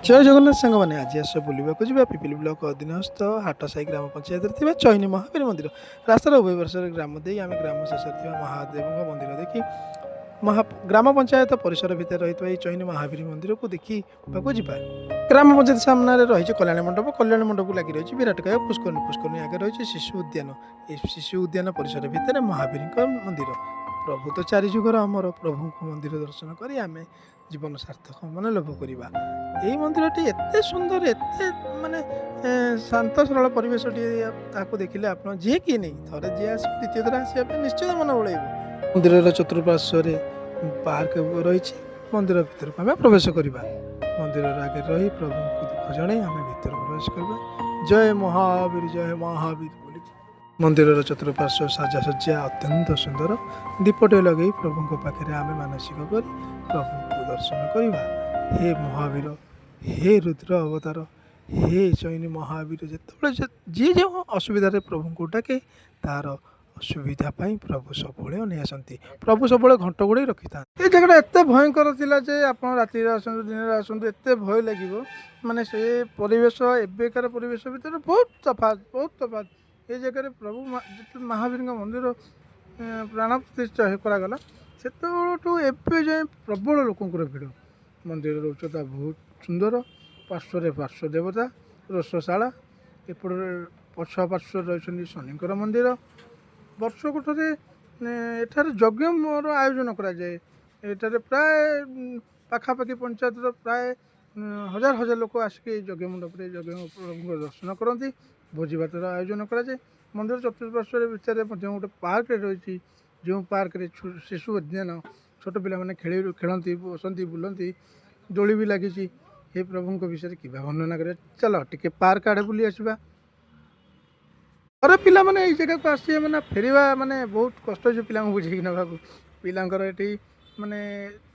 ଜୟ ଜଗନ୍ନାଥ ସାଙ୍ଗମାନେ ଆଜି ଆସ ବୁଲିବାକୁ ଯିବା ପିପିଲି ବ୍ଲକ ଅଧୀନସ୍ଥ ହାଟସାହି ଗ୍ରାମ ପଞ୍ଚାୟତରେ ଥିବା ଚୈନୀ ମହାବୀର ମନ୍ଦିର। ରାସ୍ତାର ଉଭୟ ପାର୍ଶ୍ୱରେ ଗ୍ରାମ ଦେଇ ଆମେ ଗ୍ରାମ ଶେଷରେ ଥିବା ମହାଦେବଙ୍କ ମନ୍ଦିର ଦେଖି ଗ୍ରାମ ପଞ୍ଚାୟତ ପରିସର ଭିତରେ ରହିଥିବା ଏହି ଚୈନୀ ମହାବୀର ମନ୍ଦିରକୁ ଦେଖିବାକୁ ଯିବା। ଗ୍ରାମ ପଞ୍ଚାୟତ ସାମ୍ନାରେ ରହିଛି କଲ୍ୟାଣ ମଣ୍ଡପକୁ ଲାଗି ରହିଛି ବିରାଟକାୟ ପୁଷ୍କରଣୀ ଆଗରେ ରହିଛି ଶିଶୁ ଉଦ୍ୟାନ। ଏହି ଶିଶୁ ଉଦ୍ୟାନ ପରିସର ଭିତରେ ମହାବୀରଙ୍କ ମନ୍ଦିର। ପ୍ରଭୁ ତ ଚାରି ଯୁଗର ଆମର ପ୍ରଭୁଙ୍କ ମନ୍ଦିର ଦର୍ଶନ କରି ଆମେ ଜୀବନ ସାର୍ଥକ ମନୋଲୋଭ କରିବା। ଏହି ମନ୍ଦିରଟି ଏତେ ସୁନ୍ଦର, ଏତେ ମାନେ ଶାନ୍ତ ସରଳ ପରିବେଶଟିଏ, ତାକୁ ଦେଖିଲେ ଆପଣ ଯିଏ କିଏ ନେଇ ଥରେ ଯିଏ ଆସିବେ ଦ୍ୱିତୀୟ ଥର ଆସିବା ପାଇଁ ନିଶ୍ଚିତ ମନ ବଳେଇବ। ମନ୍ଦିରର ଚତୁଃପାର୍ଶ୍ୱରେ ପାର୍କ ରହିଛି। ମନ୍ଦିର ଭିତରକୁ ଆମେ ପ୍ରବେଶ କରିବା। ମନ୍ଦିରର ଆଗରେ ରହି ପ୍ରଭୁଙ୍କୁ ଦୁଃଖ ଜଣାଇ ଆମେ ଭିତରକୁ ପ୍ରବେଶ କରିବା। ଜୟ ମହାବୀର ବୋଲି ମନ୍ଦିରର ଚତୁଃପାର୍ଶ୍ୱ ସାଜସଜ୍ଜା ଅତ୍ୟନ୍ତ ସୁନ୍ଦର। ଦୀପଟେ ଲଗାଇ ପ୍ରଭୁଙ୍କ ପାଖରେ ଆମେ ମାନସିକ କରି ପ୍ରଭୁଙ୍କୁ ଦର୍ଶନ କରିବା। ହେ ମହାବୀର, ହେ ରୁଦ୍ର ଅବତାର, ହେ ଚୈନୀ ମହାବୀର, ଯେତେବେଳେ ଯିଏ ଯେଉଁ ଅସୁବିଧାରେ ପ୍ରଭୁଙ୍କୁ ଡାକେ ତାର ଅସୁବିଧା ପାଇଁ ପ୍ରଭୁ ସବୁବେଳେ ଅନେଇ ଆସନ୍ତି। ପ୍ରଭୁ ସବୁବେଳେ ଘଣ୍ଟ ଘୋଡ଼େଇ ରଖିଥାନ୍ତି। ଏ ଜାଗାଟା ଏତେ ଭୟଙ୍କର ଥିଲା ଯେ ଆପଣ ରାତିରେ ଆସନ୍ତୁ ଦିନରେ ଆସନ୍ତୁ ଏତେ ଭୟ ଲାଗିବ। ମାନେ ସେ ପରିବେଶ ଏବେକାର ପରିବେଶ ଭିତରେ ବହୁତ ତଫାତ୍। ଏ ଜାଗାରେ ପ୍ରଭୁ ଯେତେବେଳେ ମହାବୀରଙ୍କ ମନ୍ଦିର ପ୍ରାଣ ପ୍ରତିଷ୍ଠା କରାଗଲା ସେତେବେଳଠୁ ଏବେ ଯାଏଁ ପ୍ରବଳ ଲୋକଙ୍କର ଭିଡ଼। ମନ୍ଦିରର ଉଚ୍ଚତା ବହୁତ ସୁନ୍ଦର। ପାର୍ଶ୍ୱରେ ପାର୍ଶ୍ୱ ଦେବତା ରୋଷଶାଳା, ଏପଟରେ ପଛ ପାର୍ଶ୍ୱରେ ରହିଛନ୍ତି ଶନିଙ୍କର ମନ୍ଦିର। ବର୍ଷକୁ ଥରେ ଏଠାରେ ଯଜ୍ଞର ଆୟୋଜନ କରାଯାଏ। ଏଠାରେ ପ୍ରାୟ ପାଖାପାଖି ପଞ୍ଚାୟତର ପ୍ରାୟ ହଜାର ଲୋକ ଆସିକି ଏହି ଯଜ୍ଞ ମଣ୍ଡପରେ ପ୍ରଭୁଙ୍କ ଦର୍ଶନ କରନ୍ତି। ଭୋଜି ଭାତର ଆୟୋଜନ କରାଯାଏ। ମନ୍ଦିର ଚତୁଃପାର୍ଶ୍ୱରେ ଭିତରେ ମଧ୍ୟ ଗୋଟେ ପାର୍କରେ ରହିଛି, ଯେଉଁ ପାର୍କରେ ଶିଶୁ ଉଦ୍ୟାନ, ଛୋଟ ପିଲାମାନେ ଖେଳନ୍ତି, ବସନ୍ତି, ବୁଲନ୍ତି, ଦୋଳି ବି ଲାଗିଛି। ହେ ପ୍ରଭୁଙ୍କ ବିଷୟରେ କିବା ବର୍ଣ୍ଣନା କରିବା। ଚାଲ ଟିକେ ପାର୍କ ଆଡ଼େ ବୁଲି ଆସିବା। ଥରେ ପିଲାମାନେ ଏଇ ଜାଗାକୁ ଆସିବେ ମାନେ ଫେରିବା ମାନେ ବହୁତ କଷ୍ଟ ହେଇଛି ପିଲାଙ୍କୁ ବୁଝେଇକି ନେବାକୁ। ପିଲାଙ୍କର ଏଠି ମାନେ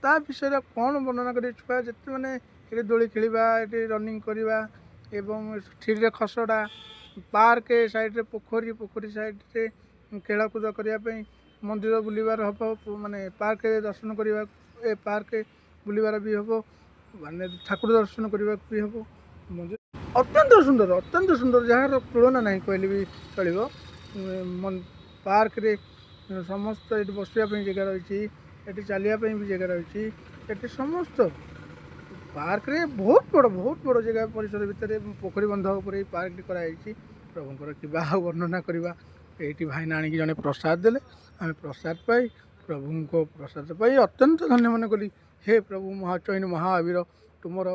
ତା ବିଷୟରେ କ'ଣ ବର୍ଣ୍ଣନା କରିବେ। ଛୁଆ ଯେତେ ମାନେ ଏଠି ଦୋଳି ଖେଳିବା, ଏଠି ରନିଂ କରିବା ଏବଂ ଠିରେ ଖସଡ଼ା, ପାର୍କ ସାଇଡ଼୍ରେ ପୋଖରୀ ସାଇଡ଼୍ରେ ଖେଳକୁଦ କରିବା ପାଇଁ ମନ୍ଦିର ବୁଲିବାର ହେବ, ମାନେ ପାର୍କ ଦର୍ଶନ କରିବା, ଏ ପାର୍କ ବୁଲିବାର ବି ହେବ, ମାନେ ଠାକୁର ଦର୍ଶନ କରିବାକୁ ବି ହେବ। ମନ୍ଦିର ଅତ୍ୟନ୍ତ ସୁନ୍ଦର, ଯାହାର ତୁଳନା ନାହିଁ କହିଲେ ବି ଚଳିବ। ପାର୍କରେ ସମସ୍ତ ଏଠି ବସିବା ପାଇଁ ଜାଗା ରହିଛି, ଏଠି ଚାଲିବା ପାଇଁ ବି ଜାଗା ରହିଛି। ଏଠି ସମସ୍ତ ପାର୍କରେ ବହୁତ ବଡ଼ ଜାଗା ପରିସର ଭିତରେ ପୋଖରୀ ବନ୍ଧ ଉପରେ ଏଇ ପାର୍କଟି କରାଯାଇଛି। ପ୍ରଭୁଙ୍କର କିବା ଆଉ ବର୍ଣ୍ଣନା କରିବା। ଏଇଠି ଭାଇନା ଆଣିକି ଜଣେ ପ୍ରସାଦ ଦେଲେ, ଆମେ ପ୍ରସାଦ ପାଇ ପ୍ରଭୁଙ୍କ ପ୍ରସାଦ ପାଇ ଅତ୍ୟନ୍ତ ଧନ୍ୟ ମନେ କଲି। ହେ ପ୍ରଭୁ ଚୈନୀ ମହାବୀର, ତୁମର